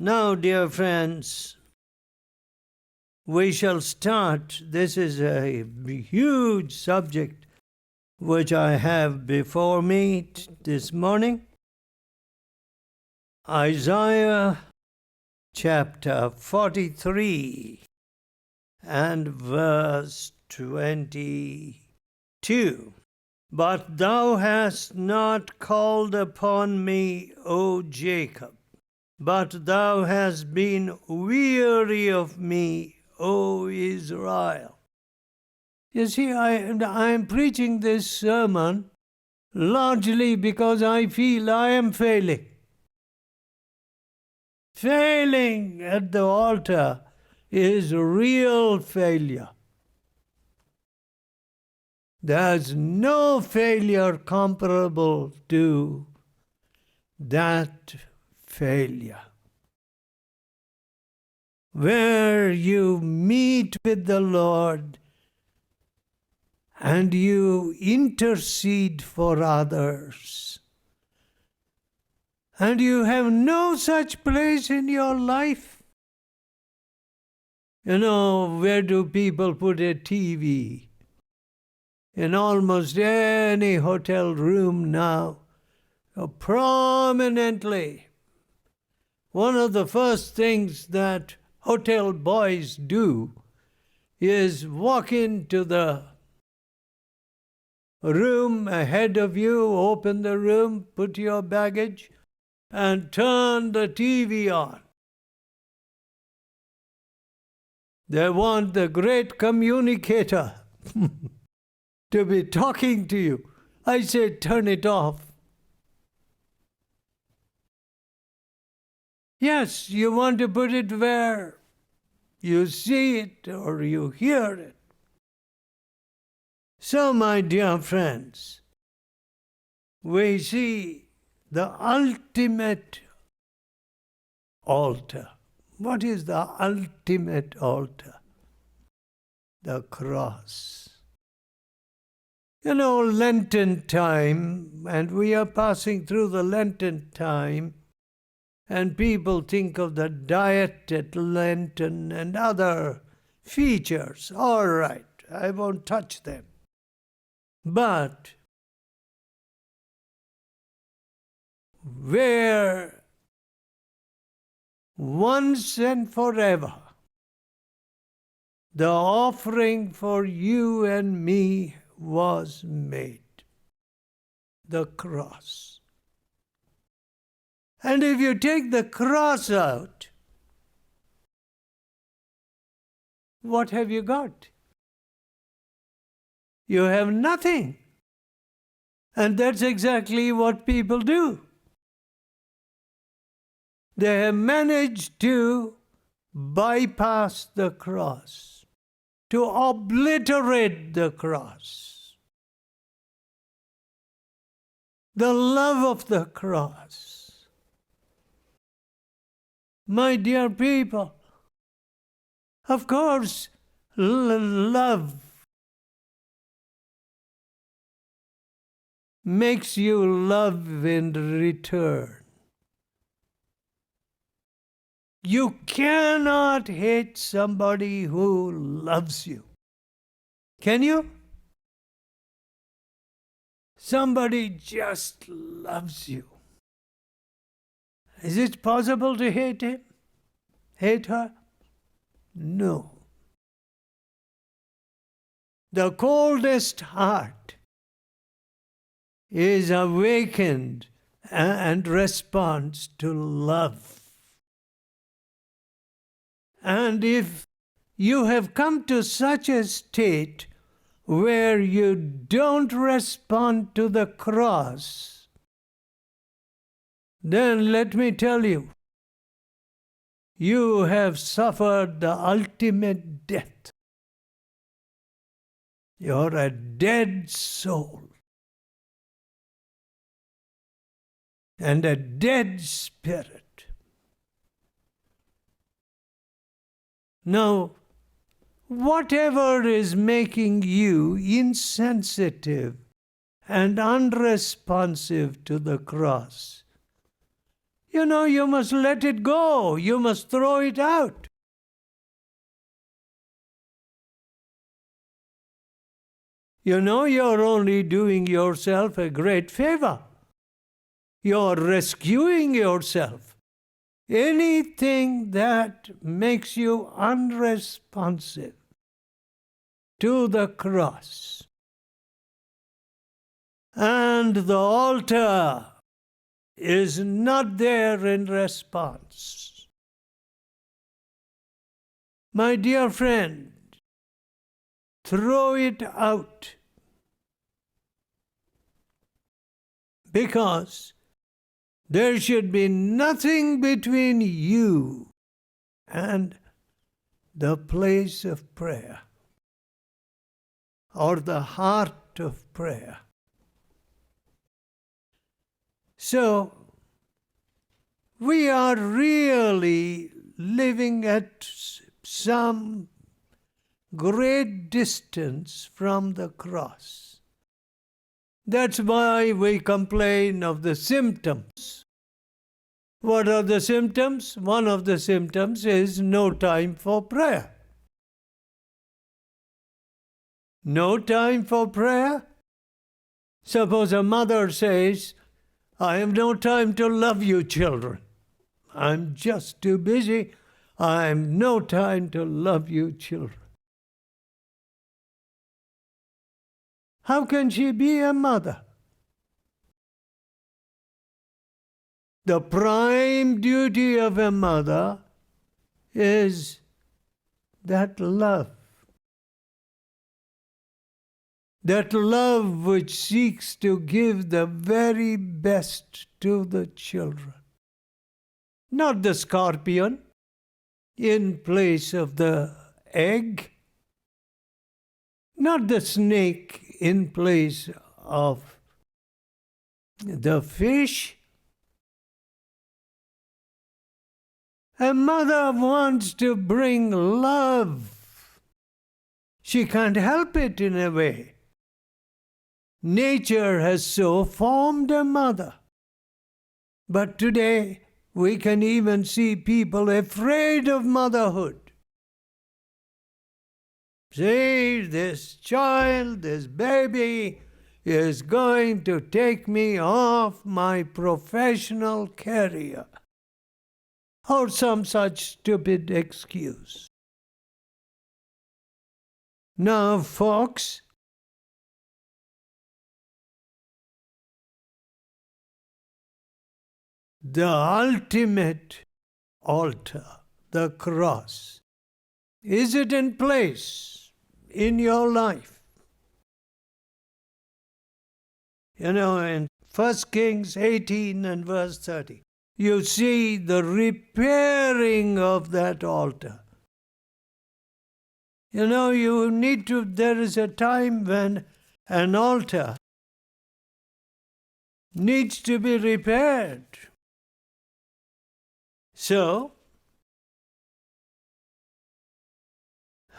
Now, dear friends, we shall start. This is a huge subject which I have before me this morning. Isaiah chapter 43 and verse 22. But thou hast not called upon me, O Jacob, but thou hast been weary of me, O Israel. You see, I am preaching this sermon largely because I feel I am failing. Failing at the altar is real failure. There's no failure comparable to that failure. Where you meet with the Lord and you intercede for others, and you have no such place in your life. You know, where do people put a TV? In almost any hotel room now, prominently. One of the first things that hotel boys do is walk into the room ahead of you, open the room, put your baggage, and turn the TV on. They want the great communicator to be talking to you. I say, turn it off. Yes, you want to put it where you see it or you hear it. So, my dear friends, we see the ultimate altar. What is the ultimate altar? The cross. You know, Lenten time, and we are passing through the Lenten time, and people think of the diet at Lenten and other features. All right, I won't touch them. But where once and forever the offering for you and me was made, the cross. And if you take the cross out, what have you got? You have nothing. And that's exactly what people do. They have managed to bypass the cross, to obliterate the cross, the love of the cross. My dear people, of course, love makes you love in return. You cannot hate somebody who loves you. Can you? Somebody just loves you. Is it possible to hate him? Hate her? No. The coldest heart is awakened and responds to love. And if you have come to such a state where you don't respond to the cross, then let me tell you, you have suffered the ultimate death. You're a dead soul and a dead spirit. Now, whatever is making you insensitive and unresponsive to the cross You must let it go. You must throw it out. You're only doing yourself a great favor. You're rescuing yourself. Anything that makes you unresponsive to the cross and the altar is not there in response. My dear friend, throw it out, because there should be nothing between you and the place of prayer or the heart of prayer. So, we are really living at some great distance from the cross. That's why we complain of the symptoms. What are the symptoms? One of the symptoms is no time for prayer. No time for prayer? Suppose a mother says, I have no time to love you children. I'm just too busy. I have no time to love you children. How can she be a mother? The prime duty of a mother is that love. That love which seeks to give the very best to the children. Not the scorpion in place of the egg. Not the snake in place of the fish. A mother wants to bring love. She can't help it in a way. Nature has so formed a mother. But today, we can even see people afraid of motherhood. See, this child, this baby, is going to take me off my professional career. Or some such stupid excuse. Now, folks, the ultimate altar, the cross, is it in place in your life? In 1 Kings 18 and verse 30, you see the repairing of that altar. There is a time when an altar needs to be repaired. So,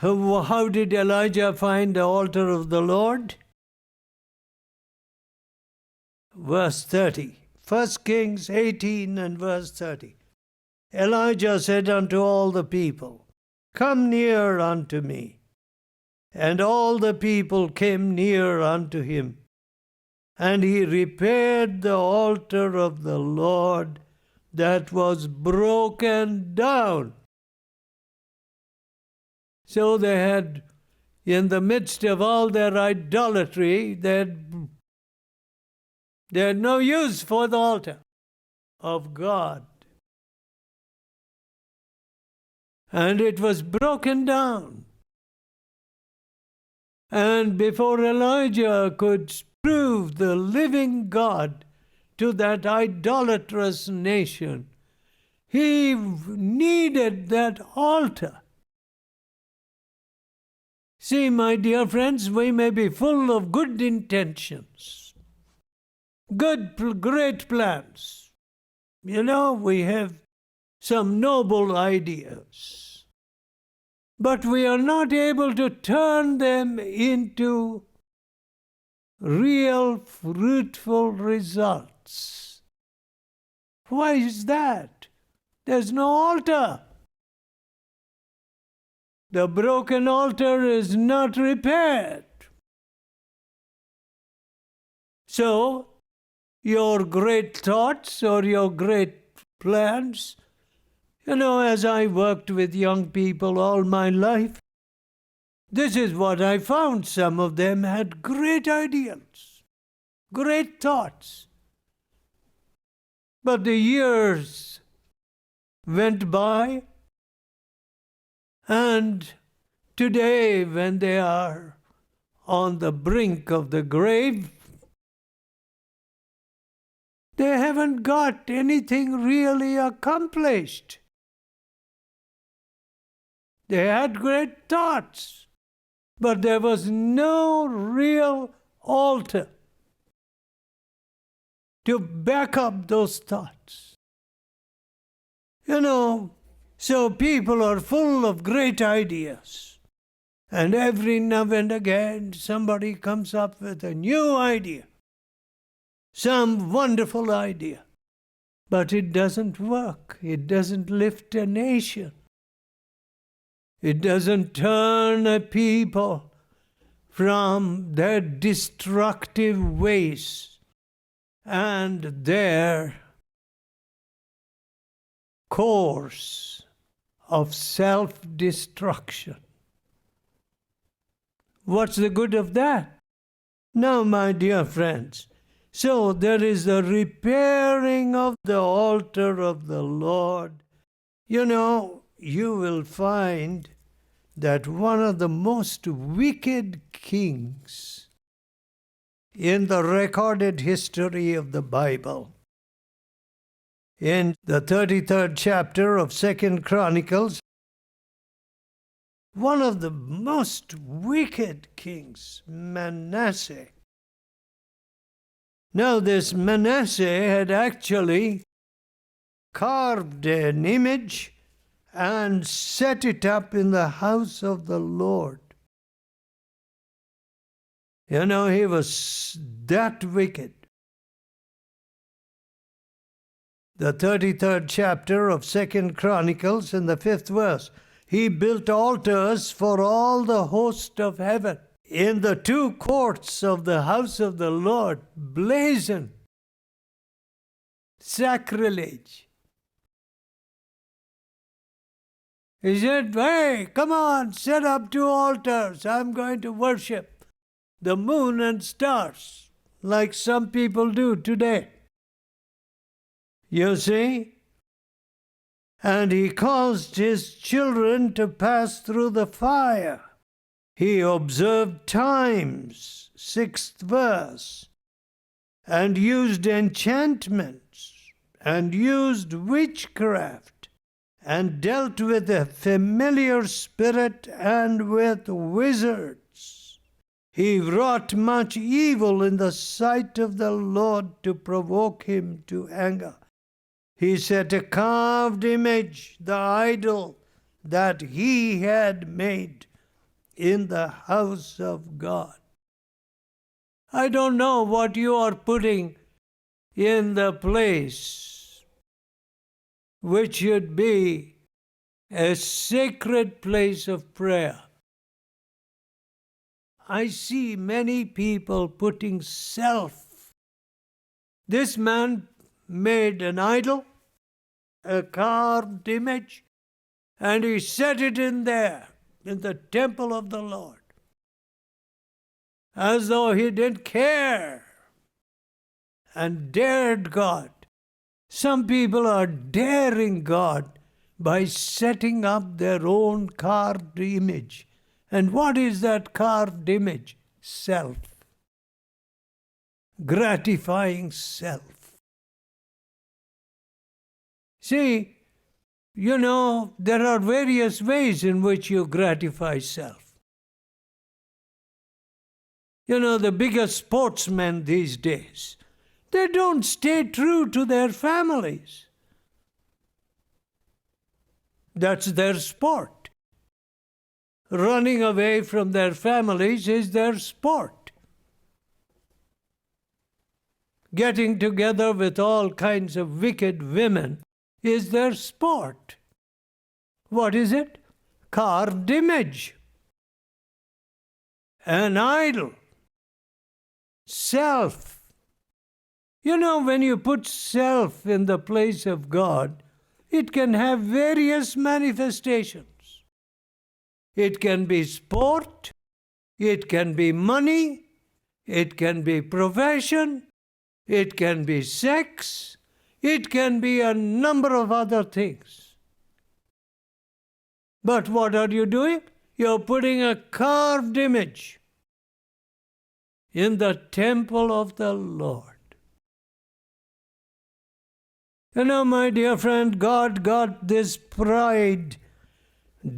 how did Elijah find the altar of the Lord? Verse 30. 1 Kings 18 and verse 30. Elijah said unto all the people, Come near unto me. And all the people came near unto him. And he repaired the altar of the Lord that was broken down. So they had, in the midst of all their idolatry, they had no use for the altar of God. And it was broken down. And before Elijah could prove the living God to that idolatrous nation, he needed that altar. See, my dear friends, we may be full of good intentions, great plans. We have some noble ideas, but we are not able to turn them into real fruitful results. Why is that? There's no altar. The broken altar is not repaired. So, your great thoughts or your great plans, as I worked with young people all my life, this is what I found. Some of them had great ideals, great thoughts. But the years went by, and today, when they are on the brink of the grave, they haven't got anything really accomplished. They had great thoughts, but there was no real altar to back up those thoughts. So people are full of great ideas. And every now and again, somebody comes up with a new idea. Some wonderful idea. But it doesn't work. It doesn't lift a nation. It doesn't turn a people from their destructive ways and their course of self-destruction. What's the good of that? Now, my dear friends, so there is the repairing of the altar of the Lord. You will find that one of the most wicked kings in the recorded history of the Bible, in the 33rd chapter of 2 Chronicles, one of the most wicked kings, Manasseh. Now, this Manasseh had actually carved an image and set it up in the house of the Lord. He was that wicked. The 33rd chapter of 2 Chronicles, in the 5th verse, he built altars for all the host of heaven in the 2 courts of the house of the Lord, blazing. Sacrilege. He said, hey, come on, set up 2 altars. I'm going to worship the moon and stars, like some people do today. You see? And he caused his children to pass through the fire. He observed times, 6th verse, and used enchantments, and used witchcraft, and dealt with the familiar spirit and with wizards. He wrought much evil in the sight of the Lord to provoke him to anger. He set a carved image, the idol that he had made, in the house of God. I don't know what you are putting in the place which should be a sacred place of prayer. I see many people putting self. This man made an idol, a carved image, and he set it in there, in the temple of the Lord, as though he didn't care, and dared God. Some people are daring God by setting up their own carved image. And what is that carved image? Self. Gratifying self. See, there are various ways in which you gratify self. The biggest sportsmen these days, they don't stay true to their families. That's their sport. Running away from their families is their sport. getting together with all kinds of wicked women is their sport. What is it? Carved image. An idol. Self. You know, when you put self in the place of God, it can have various manifestations. It can be sport, it can be money, it can be profession, it can be sex, it can be a number of other things. But what are you doing? You're putting a carved image in the temple of the Lord. You know, my dear friend, God got this pride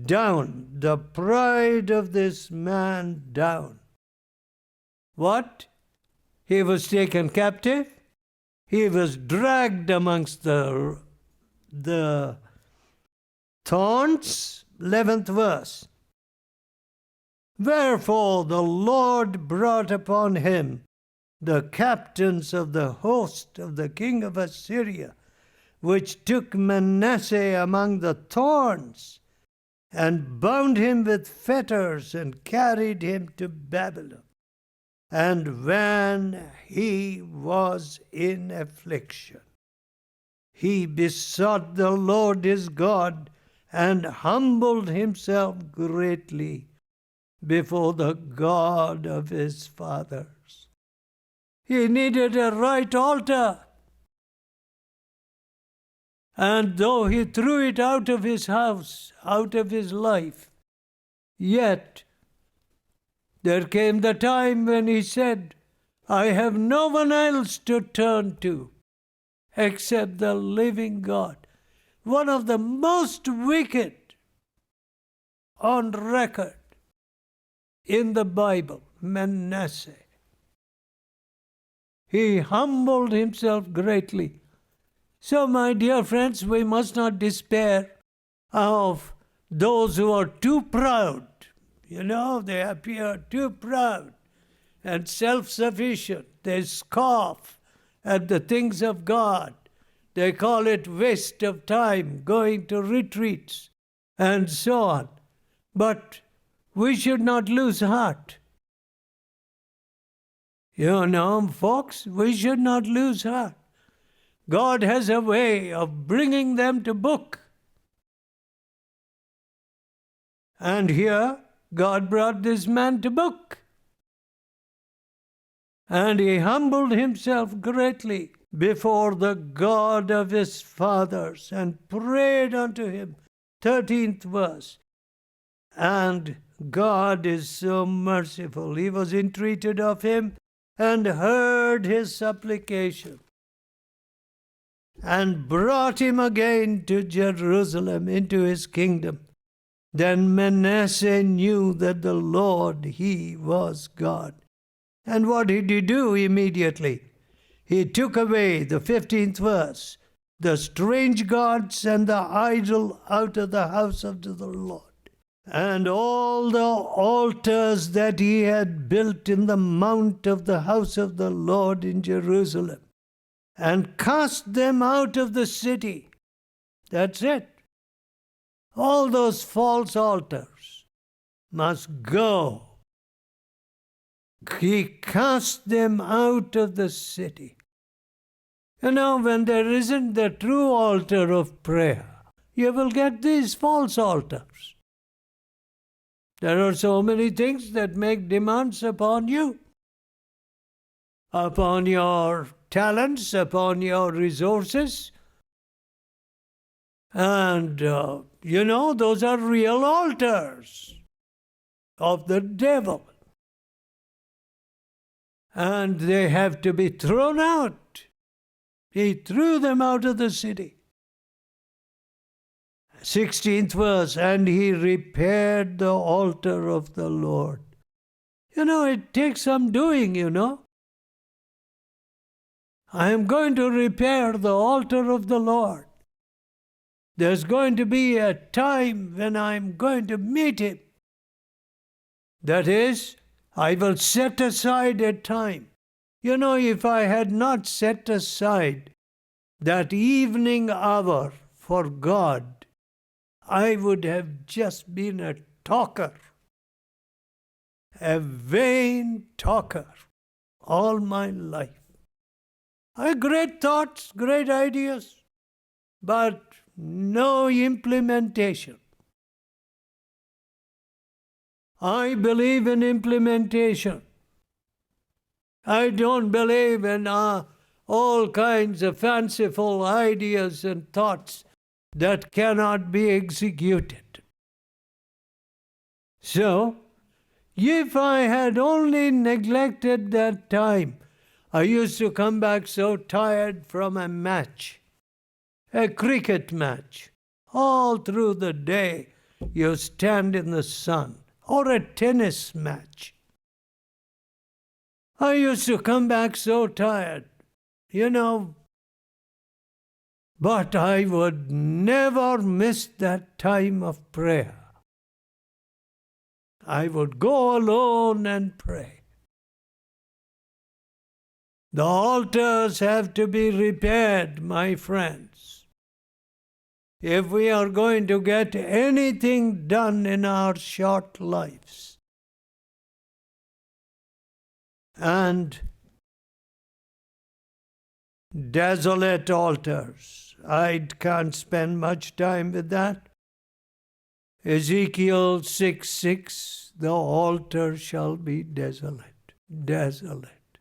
down, the pride of this man down. What? He was taken captive. He was dragged amongst the thorns. 11th verse. Wherefore the Lord brought upon him the captains of the host of the king of Assyria, which took Manasseh among the thorns, and bound him with fetters, and carried him to Babylon. And when he was in affliction, he besought the Lord his God, and humbled himself greatly before the God of his fathers. He needed a right altar. And though he threw it out of his house, out of his life, yet there came the time when he said, I have no one else to turn to except the living God. One of the most wicked on record in the Bible, Manasseh. He humbled himself greatly. So, my dear friends, we must not despair of those who are too proud. You know, they appear too proud and self-sufficient. They scoff at the things of God. They call it waste of time, going to retreats, and so on. But we should not lose heart. You know, folks, we should not lose heart. God has a way of bringing them to book. And here, God brought this man to book. And he humbled himself greatly before the God of his fathers, and prayed unto him. 13th verse. And God is so merciful. He was entreated of him, and heard his supplication, and brought him again to Jerusalem into his kingdom. Then Manasseh knew that the Lord, he was God. And what did he do immediately? He took away, the 15th verse, the strange gods and the idol out of the house of the Lord. And all the altars that he had built in the mount of the house of the Lord in Jerusalem, and cast them out of the city. That's it. All those false altars must go. He cast them out of the city. You know, when there isn't the true altar of prayer, you will get these false altars. There are so many things that make demands upon you, upon your talents, upon your resources. And, you know, those are real altars of the devil. And they have to be thrown out. He threw them out of the city. 16th verse, and he repaired the altar of the Lord. You know, it takes some doing, you know. I am going to repair the altar of the Lord. There's going to be a time when I'm going to meet him. That is, I will set aside a time You know, if I had not set aside that evening hour for God, I would have just been a talker, a vain talker all my life. I had great thoughts, great ideas, but no implementation. I believe in implementation. I don't believe in all kinds of fanciful ideas and thoughts that cannot be executed. So, if I had only neglected that time, I used to come back so tired from a match, a cricket match. All through the day, you stand in the sun, or a tennis match. I used to come back so tired, but I would never miss that time of prayer. I would go alone and pray. The altars have to be repaired, my friends, if we are going to get anything done in our short lives. And desolate altars. I can't spend much time with that. Ezekiel 6:6, the altar shall be desolate. Desolate.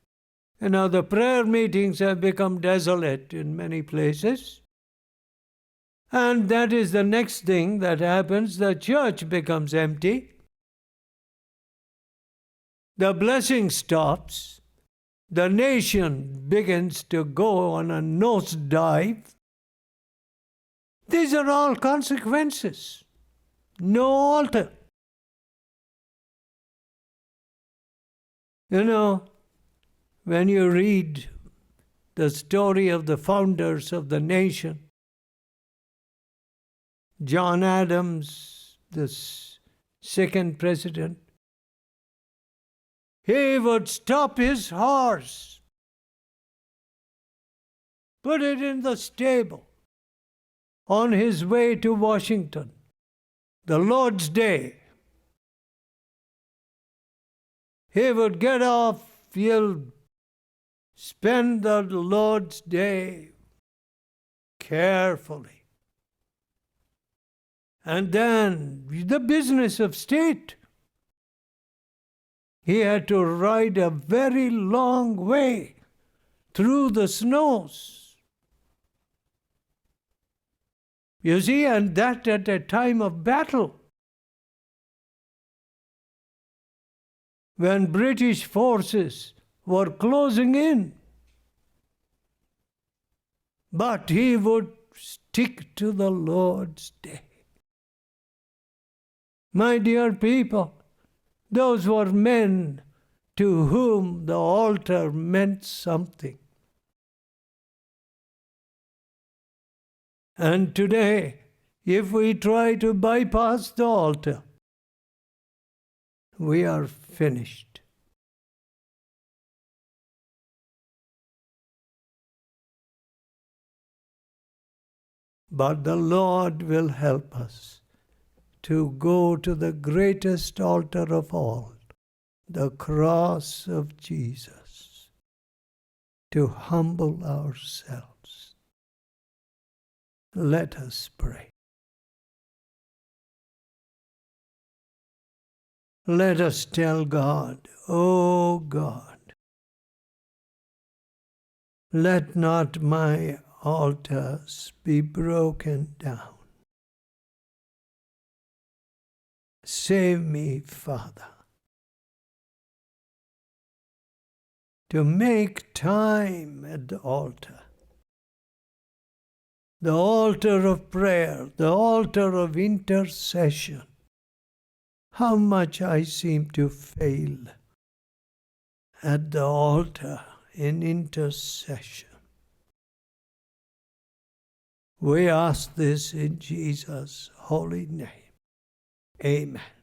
You know, the prayer meetings have become desolate in many places. And that is the next thing that happens. The church becomes empty. The blessing stops. The nation begins to go on a nosedive. These are all consequences. No altar. You know, when you read the story of the founders of the nation, John Adams, the second president, he would stop his horse, put it in the stable on his way to Washington, the Lord's Day. He would get off, he'll spend the Lord's Day carefully. And then the business of state. He had to ride a very long way through the snows. You see, and that at a time of battle. When British forces were closing in. But he would stick to the Lord's Day. My dear people, those were men to whom the altar meant something. And today, if we try to bypass the altar, we are finished. But the Lord will help us to go to the greatest altar of all, the cross of Jesus, to humble ourselves. Let us pray. Let us tell God, "O God, let not my altars be broken down. Save me, Father, to make time at the altar of prayer, the altar of intercession. How much I seem to fail at the altar in intercession. We ask this in Jesus' holy name. Amen.